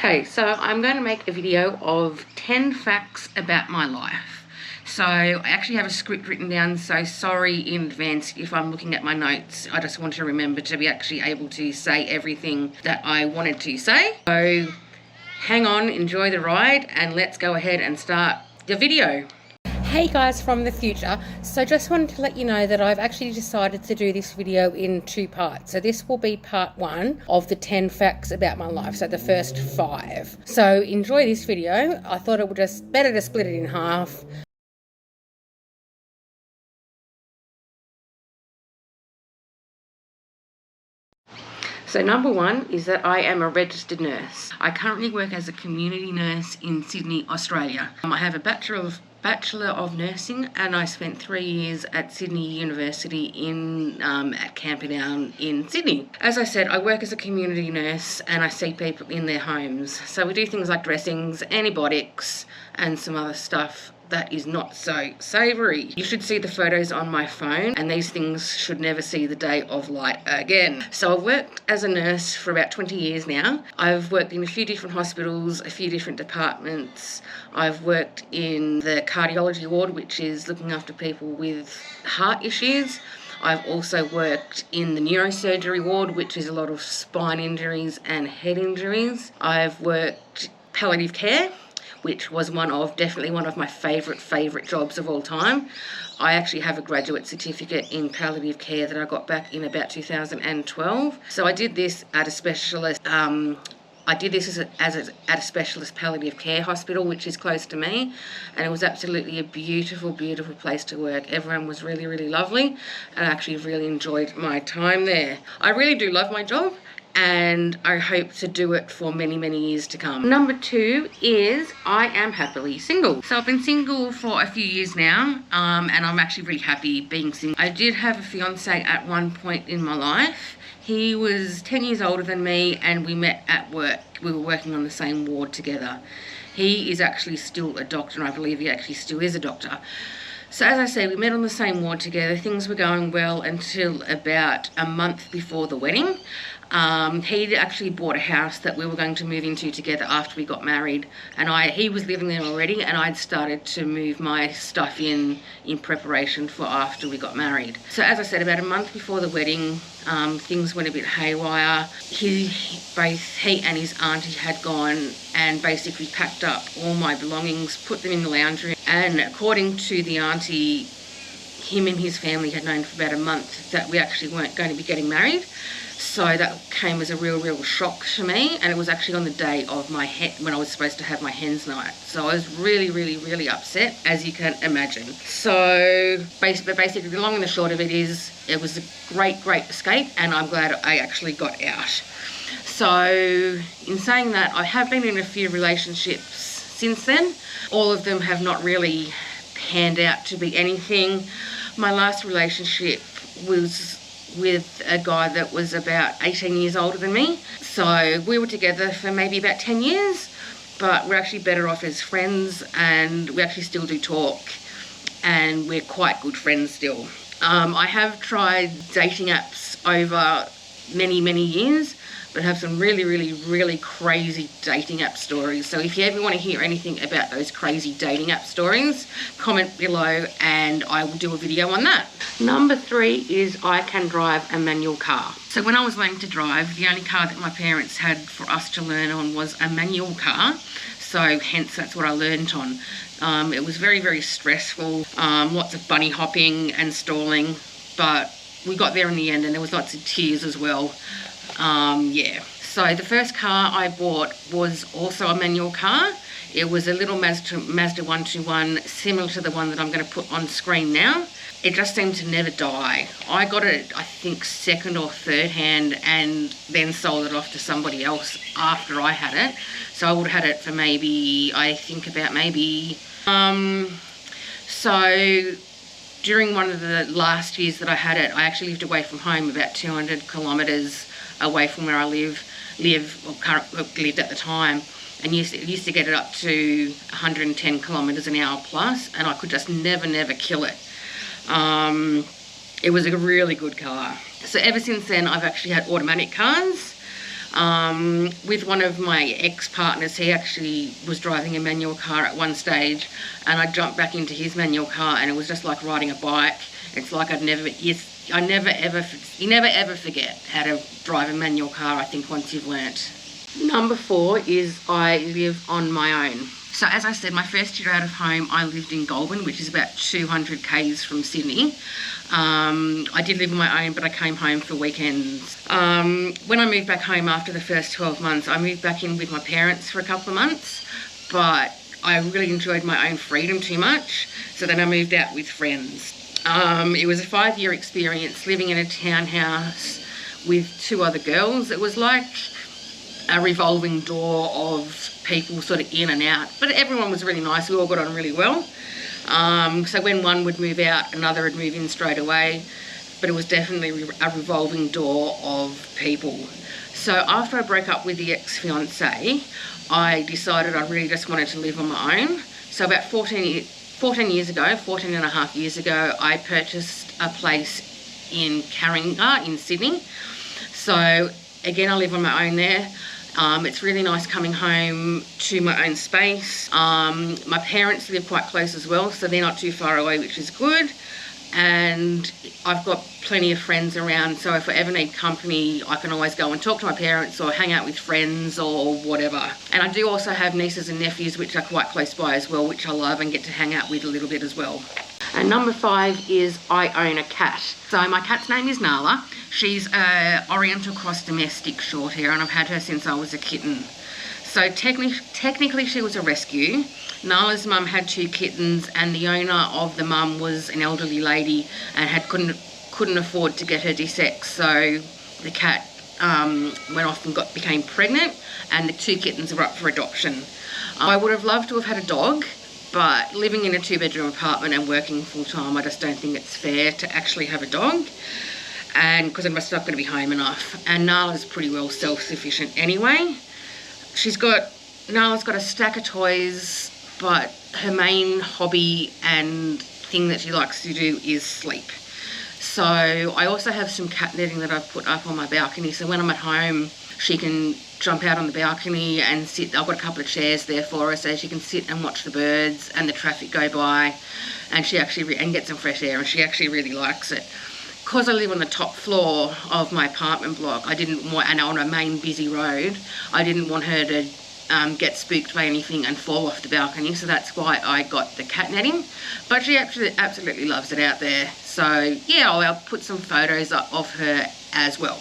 Okay, so I'm going to make a video of 10 facts about my life. So I actually have a script written down, so sorry in advance if I'm looking at my notes. I just want to remember to be actually able to say everything that I wanted to say. So hang on, enjoy the ride, and let's go ahead and start the video. Hey guys from the future, so just wanted to let you know that I've actually decided to do this video in 2 parts. So this will be part 1 of the 10 facts about my life, so the first 5. So enjoy this video. I thought it would just better to split it in half. So number 1 is that I am a registered nurse. I currently work as a community nurse in Sydney, Australia. I have a Bachelor of Nursing, and I spent 3 years at Sydney University at Camperdown in Sydney. As I said, I work as a community nurse and I see people in their homes. So we do things like dressings, antibiotics, and some other stuff that is not so savoury. You should see the photos on my phone, and these things should never see the day of light again. So I've worked as a nurse for about 20 years now. I've worked in a few different hospitals, a few different departments. I've worked in the cardiology ward, which is looking after people with heart issues. I've also worked in the neurosurgery ward, which is a lot of spine injuries and head injuries. I've worked palliative care, which was definitely one of my favourite jobs of all time. I actually have a graduate certificate in palliative care that I got back in about 2012. So I did this at a specialist. I did this at a specialist palliative care hospital, which is close to me, and it was absolutely a beautiful place to work. Everyone was really lovely, and I actually really enjoyed my time there. I really do love my job, and I hope to do it for many years to come. Number 2 is I am happily single. So I've been single for a few years now, and I'm actually really happy being single. I did have a fiance at one point in my life. He was 10 years older than me, and we met at work. We were working on the same ward together. He is actually still a doctor, and I believe he actually still is a doctor. So as I say, we met on the same ward together. Things were going well until about a month before the wedding. He'd actually bought a house that we were going to move into together after we got married, and he was living there already, and I'd started to move my stuff in preparation for after we got married. So as I said, about a month before the wedding, things went a bit haywire. Both he and his auntie had gone and basically packed up all my belongings, put them in the lounge room, and according to the auntie, him and his family had known for about a month that we actually weren't going to be getting married. So that came as a real shock to me, and it was actually on the day of when I was supposed to have my hens night. So I was really upset, as you can imagine. So basically the long and the short of it is, it was a great escape, and I'm glad I actually got out. So in saying that, I have been in a few relationships since then. All of them have not really panned out to be anything. My last relationship was with a guy that was about 18 years older than me. So we were together for maybe about 10 years, but we're actually better off as friends, and we actually still do talk, and we're quite good friends still. I have tried dating apps over many years, but have some really crazy dating app stories. So if you ever want to hear anything about those crazy dating app stories, comment below and I will do a video on that. Number 3 is I can drive a manual car. So when I was learning to drive, the only car that my parents had for us to learn on was a manual car. So hence that's what I learned on. It was very stressful, lots of bunny hopping and stalling, but we got there in the end, and there was lots of tears as well. Yeah. So the first car I bought was also a manual car. It was a little Mazda 121, similar to the one that I'm going to put on screen now. It just seemed to never die. I got it, I think, second or third hand, and then sold it off to somebody else after I had it. So I would have had it for so during one of the last years that I had it, I actually lived away from home, about 200 kilometres away from where I lived at the time, and used to get it up to 110 kilometres an hour plus, and I could just never kill it. It was a really good car. So ever since then, I've actually had automatic cars. With one of my ex-partners, he actually was driving a manual car at one stage, and I jumped back into his manual car, and it was just like riding a bike. It's like you never ever forget how to drive a manual car, I think, once you've learnt. Number 4 is I live on my own. So as I said, my first year out of home, I lived in Goulburn, which is about 200 k's from Sydney. I did live on my own, but I came home for weekends. When I moved back home after the first 12 months, I moved back in with my parents for a couple of months, but I really enjoyed my own freedom too much, so then I moved out with friends. It was a 5-year experience living in a townhouse with 2 other girls. It was like a revolving door of people sort of in and out, but everyone was really nice. We all got on really well. So when one would move out, another would move in straight away, but it was definitely a revolving door of people. So after I broke up with the ex-fiance, I decided I really just wanted to live on my own. So about 14 and a half years ago, I purchased a place in Carringa in Sydney. So again, I live on my own there. It's really nice coming home to my own space. My parents live quite close as well, so they're not too far away, which is good. And I've got plenty of friends around, so if I ever need company, I can always go and talk to my parents or hang out with friends or whatever. And I do also have nieces and nephews, which are quite close by as well, which I love and get to hang out with a little bit as well. And number 5 is I own a cat. So my cat's name is Nala. She's a Oriental Cross domestic short hair, and I've had her since I was a kitten. So technically she was a rescue. Nala's mum had 2 kittens, and the owner of the mum was an elderly lady and couldn't afford to get her desexed. So the cat went off and became pregnant, and the 2 kittens are up for adoption. I would have loved to have had a dog, but living in a 2-bedroom apartment and working full-time, I just don't think it's fair to actually have a dog, and because I'm just not going to be home enough. And Nala's pretty well self-sufficient anyway. Nala's got a stack of toys, but her main hobby and thing that she likes to do is sleep. So I also have some cat netting that I've put up on my balcony, so when I'm at home, she can jump out on the balcony and sit. I've got a couple of chairs there for her, so she can sit and watch the birds and the traffic go by, and and get some fresh air, and she actually really likes it. Because I live on the top floor of my apartment block, and on a main busy road, I didn't want her to get spooked by anything and fall off the balcony, so that's why I got the cat netting. But she absolutely loves it out there. So yeah, I'll put some photos of her as well.